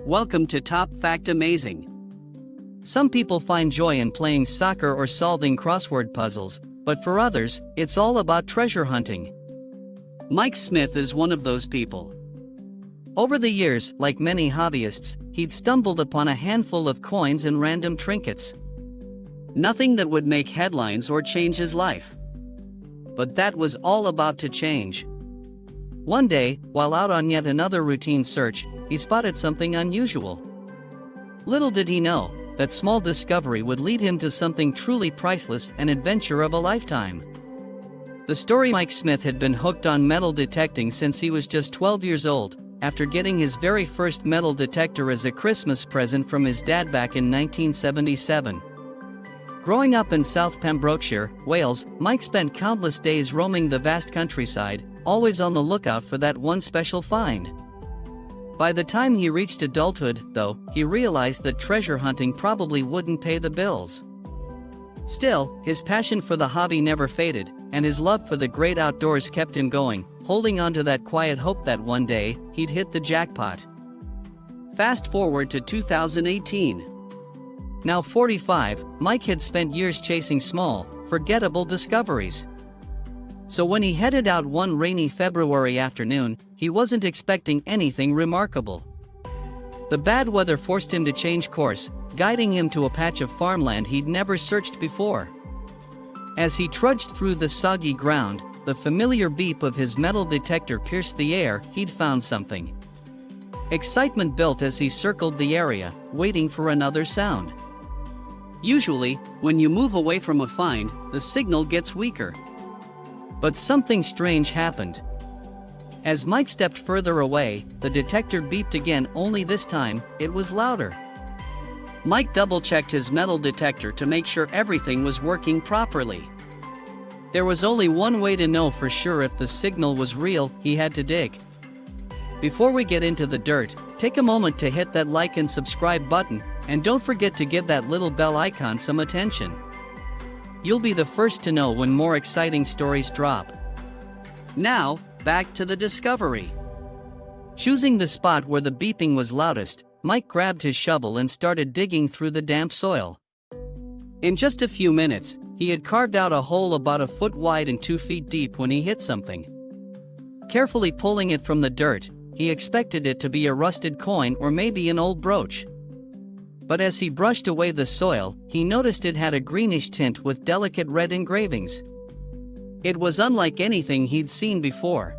Welcome to Top Fact Amazing. Some people find joy in playing soccer or solving crossword puzzles, but for others, it's all about treasure hunting. Mike Smith is one of those people. Over the years, like many hobbyists, he'd stumbled upon a handful of coins and random trinkets. Nothing that would make headlines or change his life. But that was all about to change. One day, while out on yet another routine search, he spotted something unusual. Little did he know, that small discovery would lead him to something truly priceless, an adventure of a lifetime. The story: Mike Smith had been hooked on metal detecting since he was just 12 years old, after getting his very first metal detector as a Christmas present from his dad back in 1977. Growing up in South Pembrokeshire, Wales, Mike spent countless days roaming the vast countryside, always on the lookout for that one special find. By the time he reached adulthood, though, he realized that treasure hunting probably wouldn't pay the bills. Still, his passion for the hobby never faded, and his love for the great outdoors kept him going, holding on to that quiet hope that one day, he'd hit the jackpot. Fast forward to 2018. Now 45, Mike had spent years chasing small, forgettable discoveries. So when he headed out one rainy February afternoon, he wasn't expecting anything remarkable. The bad weather forced him to change course, guiding him to a patch of farmland he'd never searched before. As he trudged through the soggy ground, the familiar beep of his metal detector pierced the air. He'd found something. Excitement built as he circled the area, waiting for another sound. Usually, when you move away from a find, the signal gets weaker. But something strange happened. As Mike stepped further away, the detector beeped again, only this time, it was louder. Mike double-checked his metal detector to make sure everything was working properly. There was only one way to know for sure if the signal was real: he had to dig. Before we get into the dirt, take a moment to hit that like and subscribe button, and don't forget to give that little bell icon some attention. You'll be the first to know when more exciting stories drop. Now, back to the discovery. Choosing the spot where the beeping was loudest, Mike grabbed his shovel and started digging through the damp soil. In just a few minutes, he had carved out a hole about a foot wide and 2 feet deep when he hit something. Carefully pulling it from the dirt, he expected it to be a rusted coin or maybe an old brooch. But as he brushed away the soil, he noticed it had a greenish tint with delicate red engravings. It was unlike anything he'd seen before.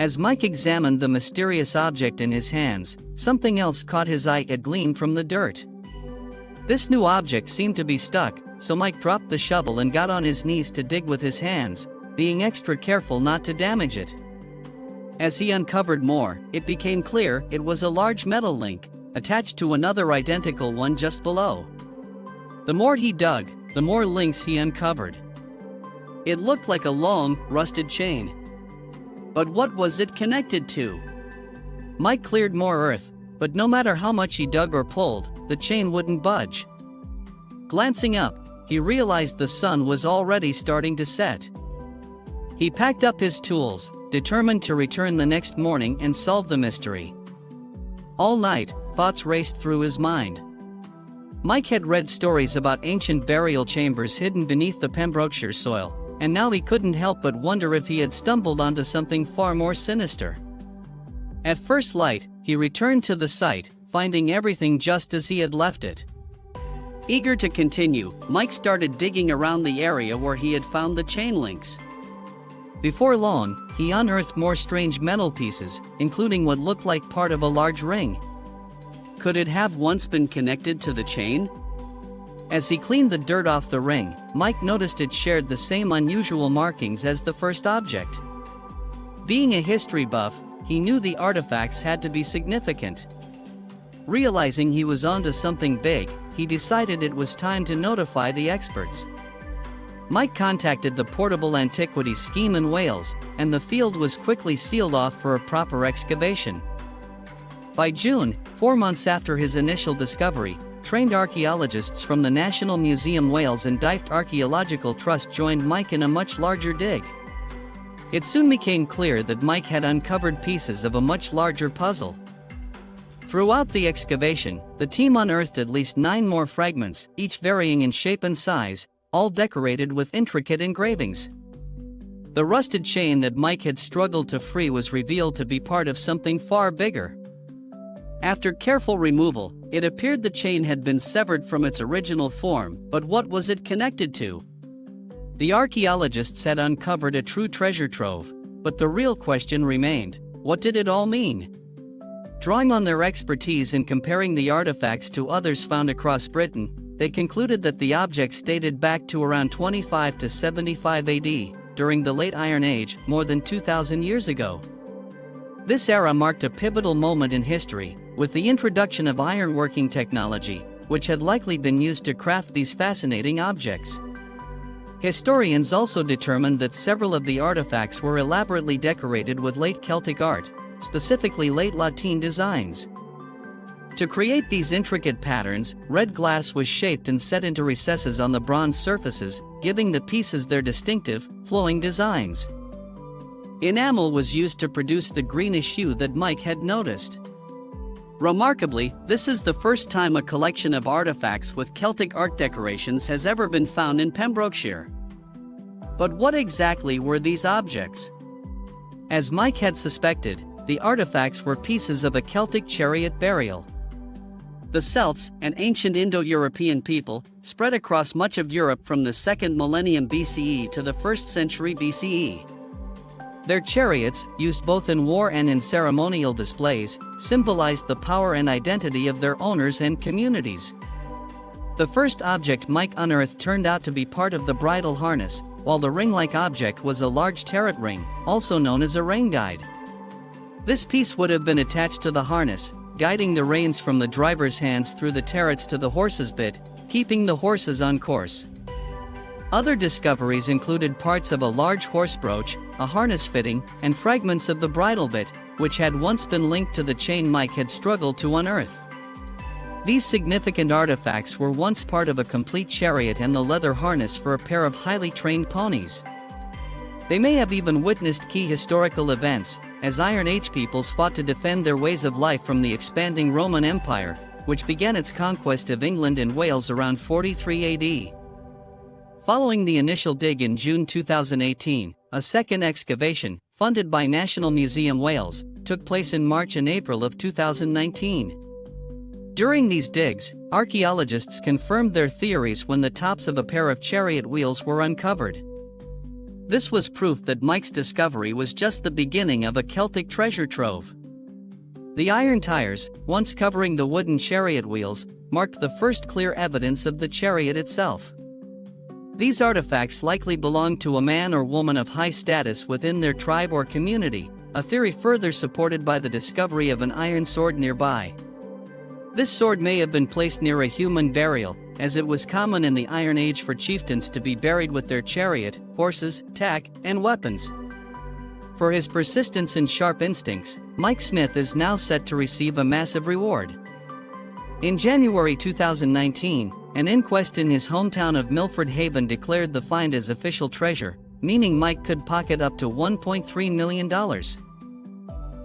As Mike examined the mysterious object in his hands, something else caught his eye: a gleam from the dirt. This new object seemed to be stuck, so Mike dropped the shovel and got on his knees to dig with his hands, being extra careful not to damage it. As he uncovered more, it became clear it was a large metal link, attached to another identical one just below. The more he dug, the more links he uncovered. It looked like a long, rusted chain. But what was it connected to? Mike cleared more earth, but no matter how much he dug or pulled, the chain wouldn't budge. Glancing up, he realized the sun was already starting to set. He packed up his tools, determined to return the next morning and solve the mystery. All night, thoughts raced through his mind. Mike had read stories about ancient burial chambers hidden beneath the Pembrokeshire soil, and now he couldn't help but wonder if he had stumbled onto something far more sinister. At first light, he returned to the site, finding everything just as he had left it. Eager to continue, Mike started digging around the area where he had found the chain links. Before long, he unearthed more strange metal pieces, including what looked like part of a large ring. Could it have once been connected to the chain? As he cleaned the dirt off the ring, Mike noticed it shared the same unusual markings as the first object. Being a history buff, he knew the artifacts had to be significant. Realizing he was onto something big, he decided it was time to notify the experts. Mike contacted the Portable Antiquities Scheme in Wales, and the field was quickly sealed off for a proper excavation. By June, 4 months after his initial discovery, trained archaeologists from the National Museum Wales and Dyfed Archaeological Trust joined Mike in a much larger dig. It soon became clear that Mike had uncovered pieces of a much larger puzzle. Throughout the excavation, the team unearthed at least 9 more fragments, each varying in shape and size, all decorated with intricate engravings. The rusted chain that Mike had struggled to free was revealed to be part of something far bigger. After careful removal, it appeared the chain had been severed from its original form, but what was it connected to? The archaeologists had uncovered a true treasure trove, but the real question remained: what did it all mean? Drawing on their expertise in comparing the artifacts to others found across Britain, they concluded that the objects dated back to around 25 to 75 AD, during the Late Iron Age, more than 2,000 years ago. This era marked a pivotal moment in history, with the introduction of ironworking technology, which had likely been used to craft these fascinating objects. Historians also determined that several of the artifacts were elaborately decorated with late Celtic art, specifically late Latin designs. To create these intricate patterns, red glass was shaped and set into recesses on the bronze surfaces, giving the pieces their distinctive, flowing designs. Enamel was used to produce the greenish hue that Mike had noticed. Remarkably, this is the first time a collection of artifacts with Celtic art decorations has ever been found in Pembrokeshire. But what exactly were these objects? As Mike had suspected, the artifacts were pieces of a Celtic chariot burial. The Celts, an ancient Indo-European people, spread across much of Europe from the 2nd millennium BCE to the 1st century BCE. Their chariots, used both in war and in ceremonial displays, symbolized the power and identity of their owners and communities. The first object Mike unearthed turned out to be part of the bridle harness, while the ring-like object was a large tarot ring, also known as a rein guide. This piece would have been attached to the harness, guiding the reins from the driver's hands through the terrets to the horse's bit, keeping the horses on course. Other discoveries included parts of a large horse brooch, a harness fitting, and fragments of the bridle bit, which had once been linked to the chain Mike had struggled to unearth. These significant artifacts were once part of a complete chariot and the leather harness for a pair of highly trained ponies. They may have even witnessed key historical events, as Iron Age peoples fought to defend their ways of life from the expanding Roman Empire, which began its conquest of England and Wales around 43 AD. Following the initial dig in June 2018, a second excavation, funded by National Museum Wales, took place in March and April of 2019. During these digs, archaeologists confirmed their theories when the tops of a pair of chariot wheels were uncovered. This was proof that Mike's discovery was just the beginning of a Celtic treasure trove. The iron tires, once covering the wooden chariot wheels, marked the first clear evidence of the chariot itself. These artifacts likely belonged to a man or woman of high status within their tribe or community, a theory further supported by the discovery of an iron sword nearby. This sword may have been placed near a human burial, as it was common in the Iron Age for chieftains to be buried with their chariot, horses, tack, and weapons. For his persistence and sharp instincts, Mike Smith is now set to receive a massive reward. In January 2019, an inquest in his hometown of Milford Haven declared the find as official treasure, meaning Mike could pocket up to $1.3 million.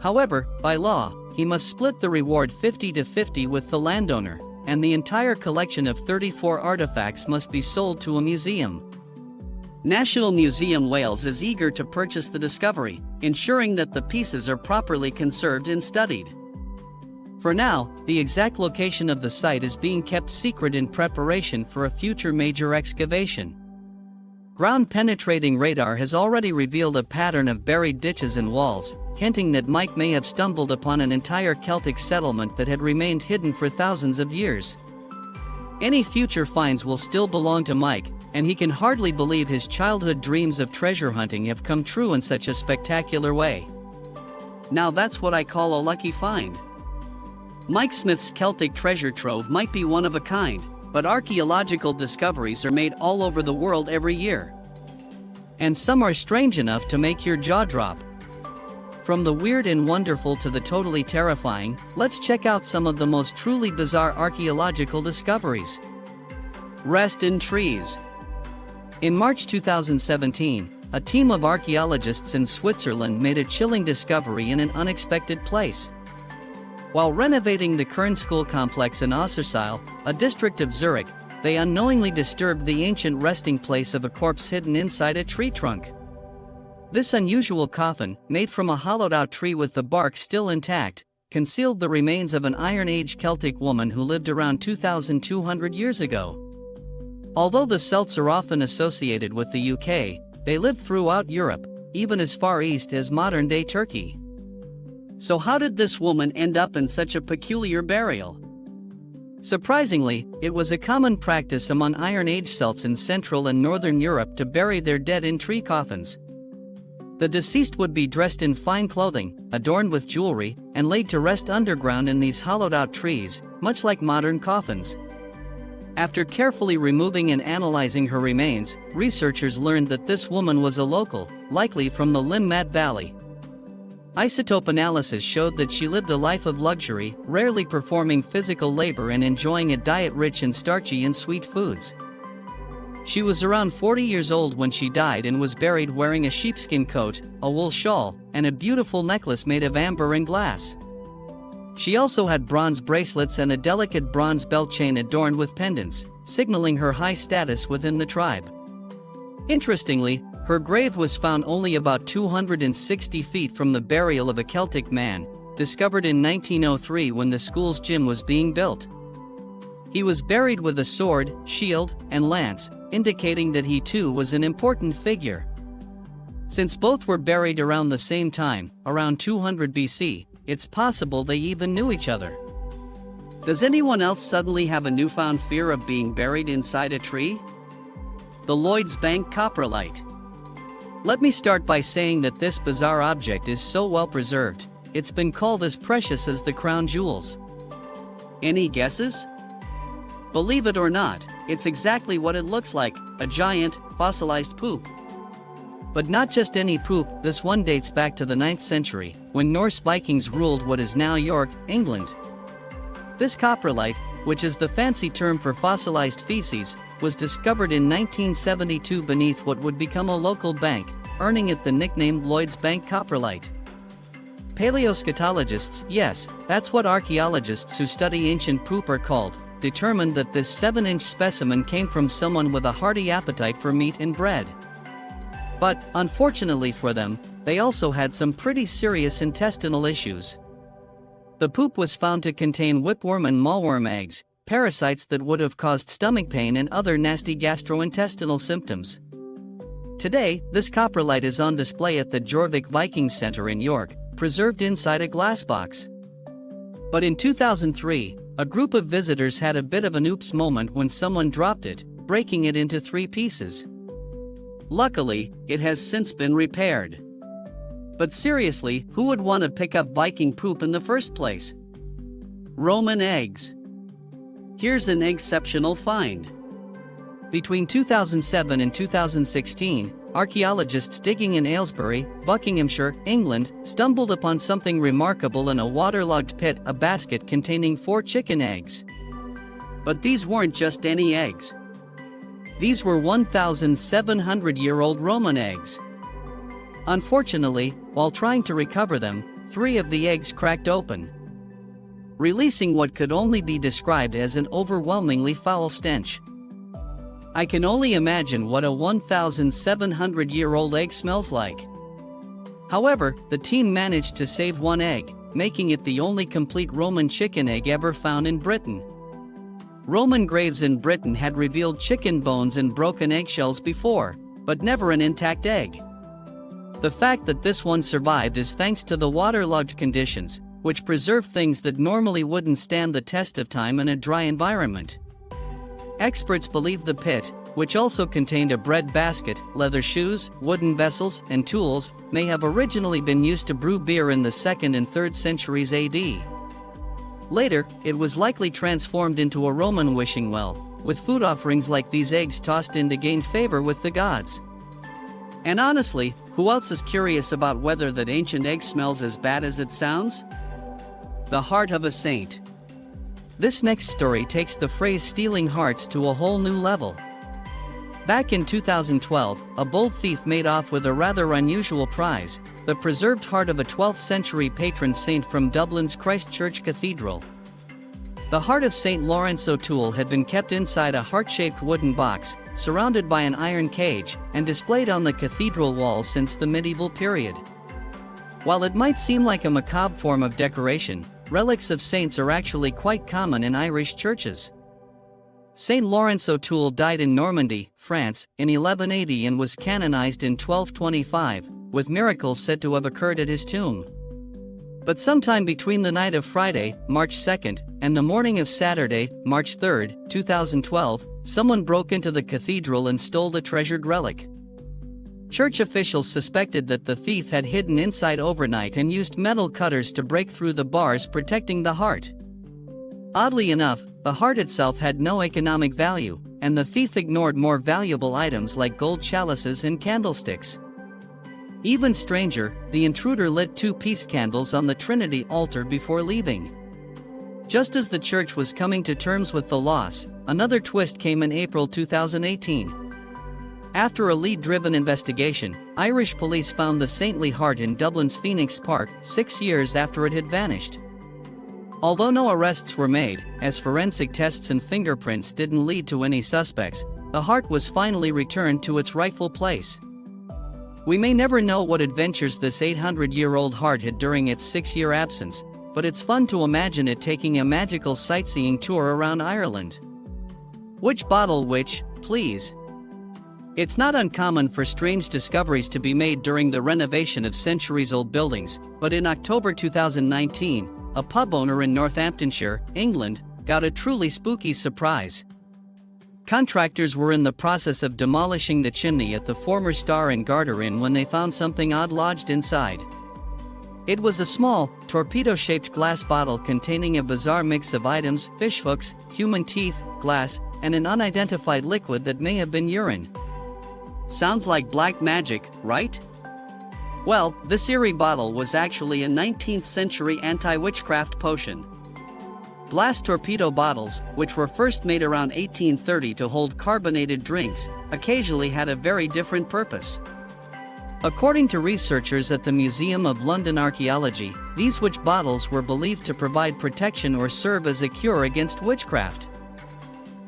However, by law, he must split the reward 50-50 with the landowner, and the entire collection of 34 artifacts must be sold to a museum. National Museum Wales is eager to purchase the discovery, ensuring that the pieces are properly conserved and studied. For now, the exact location of the site is being kept secret in preparation for a future major excavation. Ground-penetrating radar has already revealed a pattern of buried ditches and walls, hinting that Mike may have stumbled upon an entire Celtic settlement that had remained hidden for thousands of years. Any future finds will still belong to Mike, and he can hardly believe his childhood dreams of treasure hunting have come true in such a spectacular way. Now that's what I call a lucky find. Mike Smith's Celtic treasure trove might be one of a kind, but archaeological discoveries are made all over the world every year. And some are strange enough to make your jaw drop. From the weird and wonderful to the totally terrifying, let's check out some of the most truly bizarre archaeological discoveries. Rest in trees. In March 2017, a team of archaeologists in Switzerland made a chilling discovery in an unexpected place. While renovating the Kern School complex in Ossersheim, a district of Zurich, they unknowingly disturbed the ancient resting place of a corpse hidden inside a tree trunk. This unusual coffin, made from a hollowed-out tree with the bark still intact, concealed the remains of an Iron Age Celtic woman who lived around 2,200 years ago. Although the Celts are often associated with the UK, they lived throughout Europe, even as far east as modern-day Turkey. So how did this woman end up in such a peculiar burial? Surprisingly, it was a common practice among Iron Age Celts in Central and Northern Europe to bury their dead in tree coffins. The deceased would be dressed in fine clothing, adorned with jewelry, and laid to rest underground in these hollowed-out trees, much like modern coffins. After carefully removing and analyzing her remains, researchers learned that this woman was a local, likely from the Limmat Valley. Isotope analysis showed that she lived a life of luxury, rarely performing physical labor and enjoying a diet rich in starchy and sweet foods. She was around 40 years old when she died and was buried wearing a sheepskin coat, a wool shawl, and a beautiful necklace made of amber and glass. She also had bronze bracelets and a delicate bronze belt chain adorned with pendants, signaling her high status within the tribe. Interestingly, her grave was found only about 260 feet from the burial of a Celtic man, discovered in 1903 when the school's gym was being built. He was buried with a sword, shield, and lance, indicating that he too was an important figure. Since both were buried around the same time, around 200 BC, it's possible they even knew each other. Does anyone else suddenly have a newfound fear of being buried inside a tree? The Lloyds Bank Coprolite. Let me start by saying that this bizarre object is so well preserved, it's been called as precious as the crown jewels. Any guesses? Believe it or not, it's exactly what it looks like, a giant, fossilized poop. But not just any poop, this one dates back to the 9th century, when Norse Vikings ruled what is now York, England. This coprolite, which is the fancy term for fossilized feces, was discovered in 1972 beneath what would become a local bank, earning it the nickname Lloyds Bank Coprolite. Paleoscatologists, yes, that's what archaeologists who study ancient poop are called, determined that this 7-inch specimen came from someone with a hearty appetite for meat and bread. But, unfortunately for them, they also had some pretty serious intestinal issues. The poop was found to contain whipworm and mallworm eggs, parasites that would have caused stomach pain and other nasty gastrointestinal symptoms. Today, this coprolite is on display at the Jorvik Viking Center in York, preserved inside a glass box. But in 2003, a group of visitors had a bit of an oops moment when someone dropped it, breaking it into 3 pieces. Luckily, it has since been repaired. But seriously, who would want to pick up Viking poop in the first place? Roman eggs. Here's an exceptional find. Between 2007 and 2016, archaeologists digging in Aylesbury, Buckinghamshire, England, stumbled upon something remarkable in a waterlogged pit, a basket containing 4 chicken eggs. But these weren't just any eggs. These were 1,700-year-old Roman eggs. Unfortunately, while trying to recover them, 3 of the eggs cracked open, releasing what could only be described as an overwhelmingly foul stench. I can only imagine what a 1,700-year-old egg smells like. However, the team managed to save 1 egg, making it the only complete Roman chicken egg ever found in Britain. Roman graves in Britain had revealed chicken bones and broken eggshells before, but never an intact egg. The fact that this one survived is thanks to the waterlogged conditions, which preserve things that normally wouldn't stand the test of time in a dry environment. Experts believe the pit, which also contained a bread basket, leather shoes, wooden vessels, and tools, may have originally been used to brew beer in the 2nd and 3rd centuries AD. Later, it was likely transformed into a Roman wishing well, with food offerings like these eggs tossed in to gain favor with the gods. And honestly, who else is curious about whether that ancient egg smells as bad as it sounds? The heart of a saint. This next story takes the phrase stealing hearts to a whole new level. Back in 2012, a bold thief made off with a rather unusual prize, the preserved heart of a 12th century patron saint from Dublin's Christ Church Cathedral. The heart of St. Lawrence O'Toole had been kept inside a heart-shaped wooden box, surrounded by an iron cage, and displayed on the cathedral walls since the medieval period. While it might seem like a macabre form of decoration, relics of saints are actually quite common in Irish churches. St. Lawrence O'Toole died in Normandy, France, in 1180 and was canonized in 1225, with miracles said to have occurred at his tomb. But sometime between the night of Friday, March 2nd, and the morning of Saturday, March 3rd, 2012, someone broke into the cathedral and stole the treasured relic. Church officials suspected that the thief had hidden inside overnight and used metal cutters to break through the bars protecting the heart. Oddly enough, the heart itself had no economic value, and the thief ignored more valuable items like gold chalices and candlesticks. Even stranger, the intruder lit 2 peace candles on the Trinity altar before leaving. Just as the church was coming to terms with the loss, another twist came in April 2018. After a lead-driven investigation, Irish police found the saintly heart in Dublin's Phoenix Park 6 years after it had vanished. Although no arrests were made, as forensic tests and fingerprints didn't lead to any suspects, the heart was finally returned to its rightful place. We may never know what adventures this 800-year-old heart had during its 6-year absence, but it's fun to imagine it taking a magical sightseeing tour around Ireland. Which bottle which, please? It's not uncommon for strange discoveries to be made during the renovation of centuries-old buildings, but in October 2019, a pub owner in Northamptonshire, England, got a truly spooky surprise. Contractors were in the process of demolishing the chimney at the former Star and Garter Inn when they found something odd lodged inside. It was a small, torpedo-shaped glass bottle containing a bizarre mix of items: fish hooks, human teeth, glass, and an unidentified liquid that may have been urine. Sounds like black magic, right? Well, this eerie bottle was actually a 19th century anti-witchcraft potion. Glass torpedo bottles, which were first made around 1830 to hold carbonated drinks, occasionally had a very different purpose. According to researchers at the Museum of London Archaeology, these witch bottles were believed to provide protection or serve as a cure against witchcraft.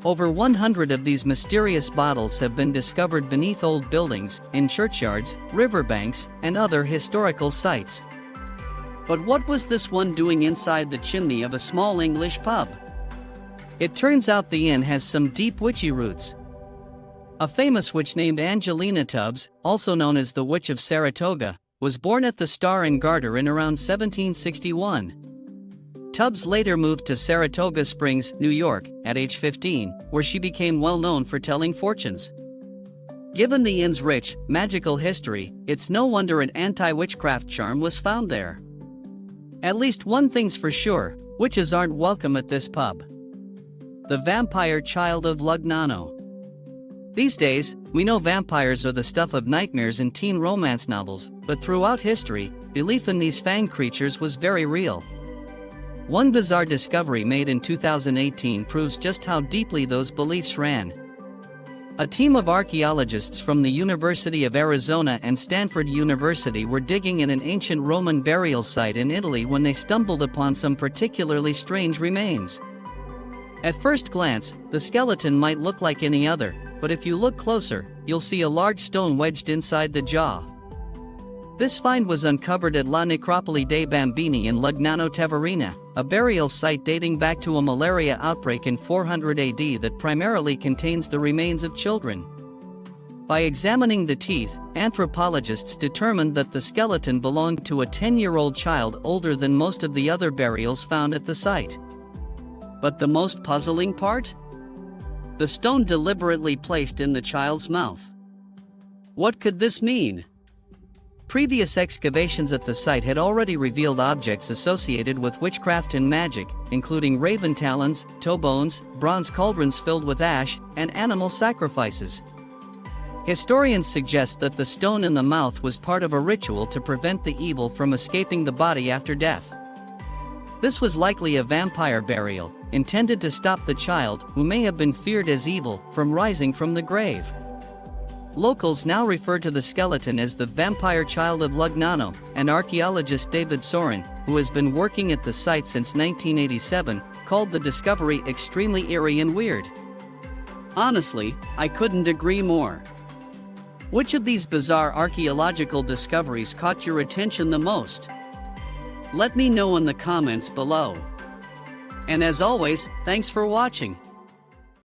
Over 100 of these mysterious bottles have been discovered beneath old buildings, in churchyards, riverbanks, and other historical sites. But what was this one doing inside the chimney of a small English pub? It turns out the inn has some deep witchy roots. A famous witch named Angelina Tubbs, also known as the Witch of Saratoga, was born at the Star and Garter in around 1761. Tubbs later moved to Saratoga Springs, New York, at age 15, where she became well known for telling fortunes. Given the inn's rich, magical history, it's no wonder an anti-witchcraft charm was found there. At least one thing's for sure, witches aren't welcome at this pub. The Vampire Child of Lugnano. These days, we know vampires are the stuff of nightmares in teen romance novels, but throughout history, belief in these fanged creatures was very real. One bizarre discovery made in 2018 proves just how deeply those beliefs ran. A team of archaeologists from the University of Arizona and Stanford University were digging in an ancient Roman burial site in Italy when they stumbled upon some particularly strange remains. At first glance, the skeleton might look like any other, but if you look closer, you'll see a large stone wedged inside the jaw. This find was uncovered at La Necropoli dei Bambini in Lugnano Teverina, a burial site dating back to a malaria outbreak in 400 AD that primarily contains the remains of children. By examining the teeth, anthropologists determined that the skeleton belonged to a 10-year-old child older than most of the other burials found at the site. But the most puzzling part? The stone deliberately placed in the child's mouth. What could this mean? Previous excavations at the site had already revealed objects associated with witchcraft and magic, including raven talons, toe bones, bronze cauldrons filled with ash, and animal sacrifices. Historians suggest that the stone in the mouth was part of a ritual to prevent the evil from escaping the body after death. This was likely a vampire burial, intended to stop the child, who may have been feared as evil, from rising from the grave. Locals now refer to the skeleton as the vampire child of Lugnano, and archaeologist David Soren, who has been working at the site since 1987, called the discovery extremely eerie and weird. Honestly, I couldn't agree more. Which of these bizarre archaeological discoveries caught your attention the most? Let me know in the comments below. And as always, thanks for watching.